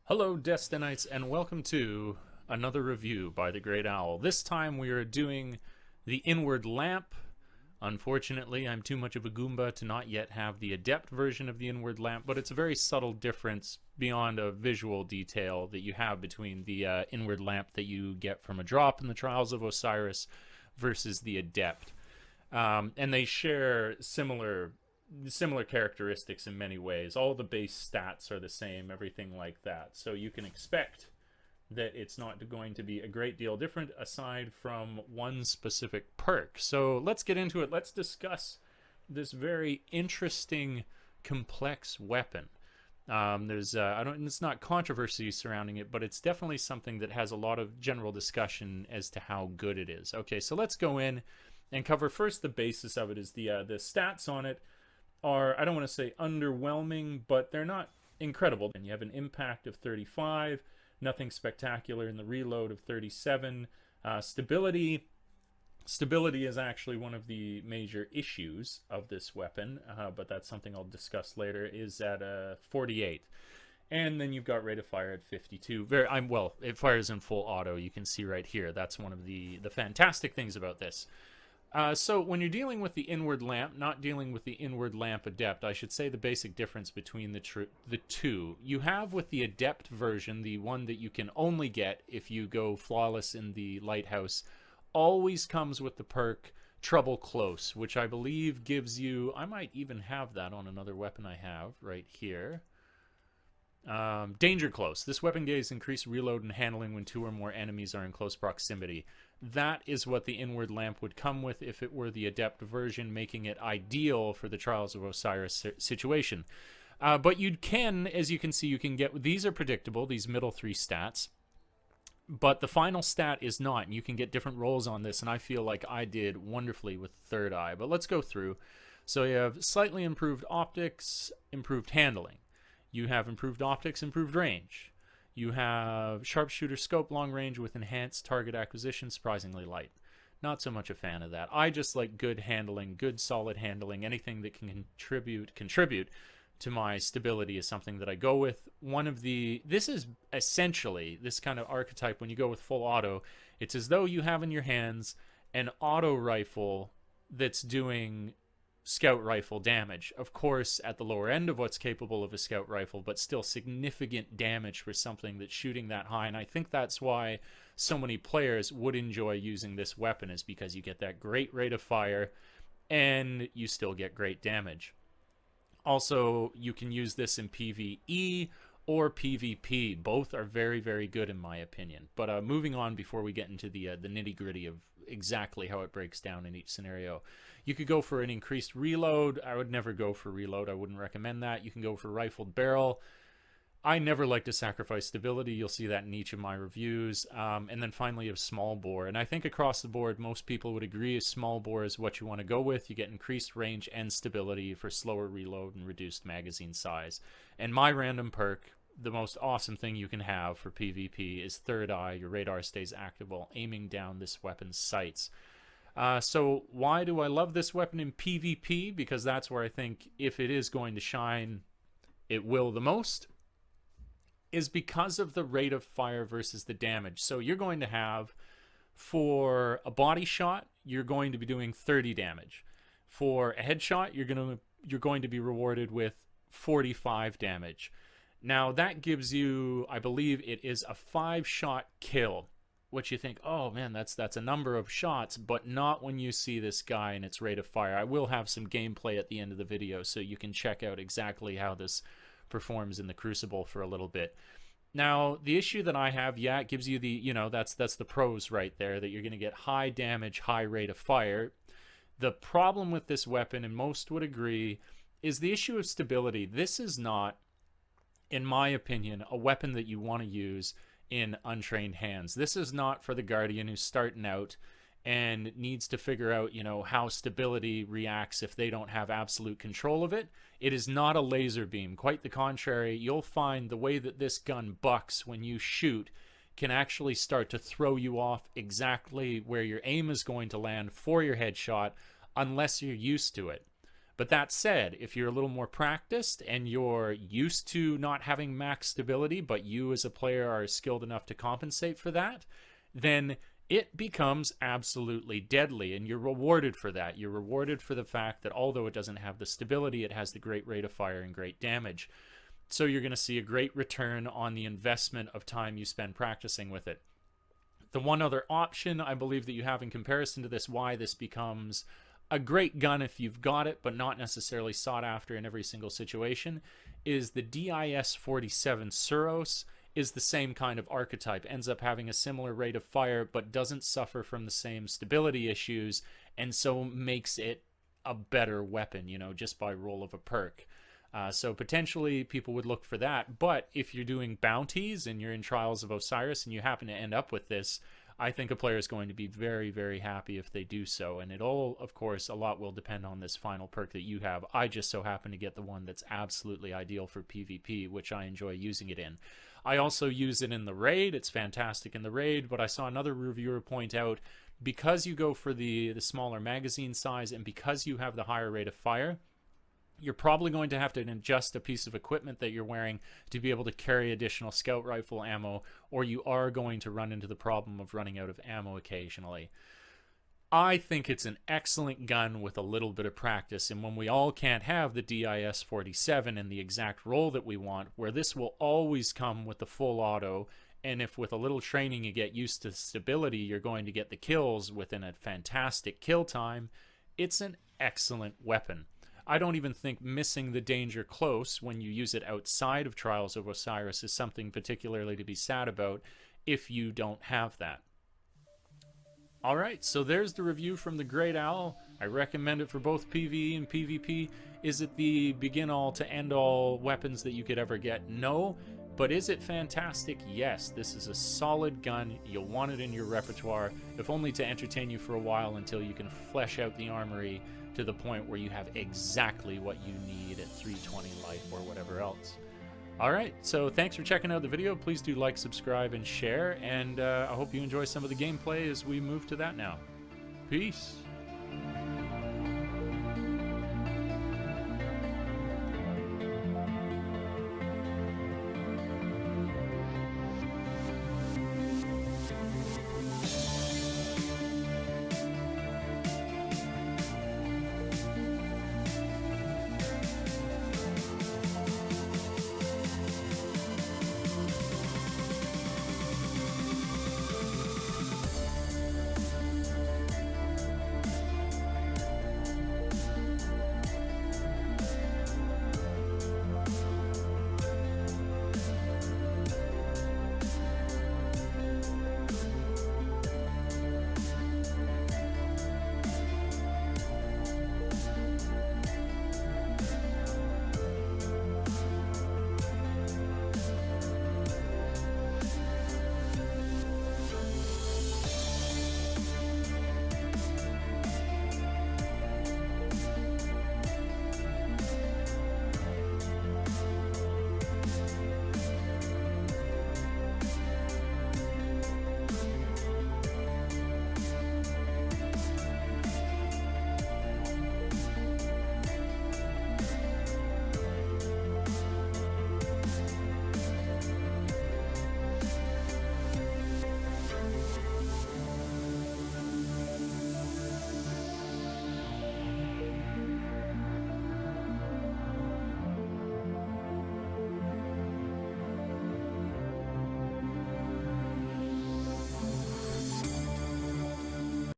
Hello, Destinites, and welcome to another review by the Great Owl. This time we are doing the Inward Lamp. Unfortunately, I'm too much of a Goomba to not yet have the Adept version of the Inward Lamp, but it's a very subtle difference beyond a visual detail that you have between the Inward Lamp that you get from a drop in the Trials of Osiris versus the Adept. And they share similar characteristics in many ways. All the base stats are the same, everything like that. So you can expect that it's not going to be a great deal different aside from one specific perk. So let's get into it. Let's discuss this very interesting, complex weapon. It's not controversy surrounding it, but it's definitely something that has a lot of general discussion as to how good it is. Okay, so let's go in and cover first the basis of it. Is the stats on it are, I don't want to say underwhelming, but they're not incredible. And you have an impact of 35, nothing spectacular in the reload of 37. Stability is actually one of the major issues of this weapon, but that's something I'll discuss later, is at 48. And then you've got rate of fire at 52. It fires in full auto. You can see right here. That's one of the fantastic things about this. So when you're dealing with the Inward Lamp, not dealing with the Inward Lamp Adept, I should say the basic difference between the two. You have with the Adept version, the one that you can only get if you go flawless in the Lighthouse, always comes with the perk Trouble Close, which I believe gives you, I might even have that on another weapon I have right here. Danger Close. This weapon gains increased reload and handling when two or more enemies are in close proximity. That is what the Inward Lamp would come with if it were the Adept version, making it ideal for the Trials of Osiris situation. But you can, as you can see, you can get, these are predictable, these middle three stats, but the final stat is not, and you can get different rolls on this, and I feel like I did wonderfully with Third Eye. But let's go through. So you have slightly improved optics, improved handling. You have improved optics, improved range. You have sharpshooter scope, long range with enhanced target acquisition, surprisingly light. Not so much a fan of that. I just like good handling, good solid handling. Anything that can contribute to my stability is something that I go with. This is essentially this kind of archetype when you go with full auto. It's as though you have in your hands an auto rifle that's doing scout rifle damage. Of course, at the lower end of what's capable of a scout rifle, but still significant damage for something that's shooting that high. And I think that's why so many players would enjoy using this weapon, is because you get that great rate of fire and you still get great damage. Also, you can use this in PvE or PvP. Both are very, very good in my opinion. But moving on before we get into the nitty-gritty of exactly how it breaks down in each scenario. You could go for an increased reload. I would never go for reload. I wouldn't recommend that. You can go for rifled barrel. I never like to sacrifice stability. You'll see that in each of my reviews. And then finally, a small bore. And I think across the board, most people would agree a small bore is what you want to go with. You get increased range and stability for slower reload and reduced magazine size. And my random perk, the most awesome thing you can have for PvP, is Third Eye. Your radar stays active while aiming down this weapon's sights. So why do I love this weapon in PvP? Because that's where I think if it is going to shine, it will the most, is because of the rate of fire versus the damage. So you're going to have, for a body shot, you're going to be doing 30 damage. For a headshot, you're going to be rewarded with 45 damage. Now that gives you, I believe it is a 5-shot kill, which you think, oh man, that's a number of shots, but not when you see this guy and its rate of fire. I will have some gameplay at the end of the video so you can check out exactly how this performs in the Crucible for a little bit. Now, the issue that I have, yeah, it gives you the, that's the pros right there, that you're going to get high damage, high rate of fire. The problem with this weapon, and most would agree, is the issue of stability. This is not, in my opinion, a weapon that you want to use in untrained hands. This is not for the Guardian who's starting out and needs to figure out, how stability reacts if they don't have absolute control of it. It is not a laser beam. Quite the contrary. You'll find the way that this gun bucks when you shoot can actually start to throw you off exactly where your aim is going to land for your headshot, unless you're used to it. But that said, if you're a little more practiced and you're used to not having max stability, but you as a player are skilled enough to compensate for that, then it becomes absolutely deadly, and you're rewarded for that. You're rewarded for the fact that although it doesn't have the stability, it has the great rate of fire and great damage. So you're going to see a great return on the investment of time you spend practicing with it. The one other option I believe that you have in comparison to this, why this becomes a great gun if you've got it, but not necessarily sought after in every single situation, is the DIS-47 Suros. Is the same kind of archetype, ends up having a similar rate of fire, but doesn't suffer from the same stability issues, and so makes it a better weapon, you know, just by roll of a perk. So potentially people would look for that, but if you're doing bounties and you're in Trials of Osiris and you happen to end up with this, I think a player is going to be very, very happy if they do so. And it all, of course, a lot will depend on this final perk that you have. I just so happen to get the one that's absolutely ideal for PvP, which I enjoy using it in. I also use it in the raid. It's fantastic in the raid, but I saw another reviewer point out, because you go for the smaller magazine size and because you have the higher rate of fire, you're probably going to have to adjust a piece of equipment that you're wearing to be able to carry additional scout rifle ammo, or you are going to run into the problem of running out of ammo occasionally. I think it's an excellent gun with a little bit of practice, and when we all can't have the DIS-47 and the exact roll that we want, where this will always come with the full auto, and if with a little training you get used to stability, you're going to get the kills within a fantastic kill time, it's an excellent weapon. I don't even think missing the danger close when you use it outside of Trials of Osiris is something particularly to be sad about if you don't have that. Alright, so there's the review from the Great Owl. I recommend it for both PvE and PvP. Is it the begin-all to end-all weapons that you could ever get? No. But is it fantastic? Yes. This is a solid gun. You'll want it in your repertoire, if only to entertain you for a while until you can flesh out the armory to the point where you have exactly what you need at 320 life or whatever else. Alright, so thanks for checking out the video. Please do like, subscribe, and share, and I hope you enjoy some of the gameplay as we move to that now. Peace!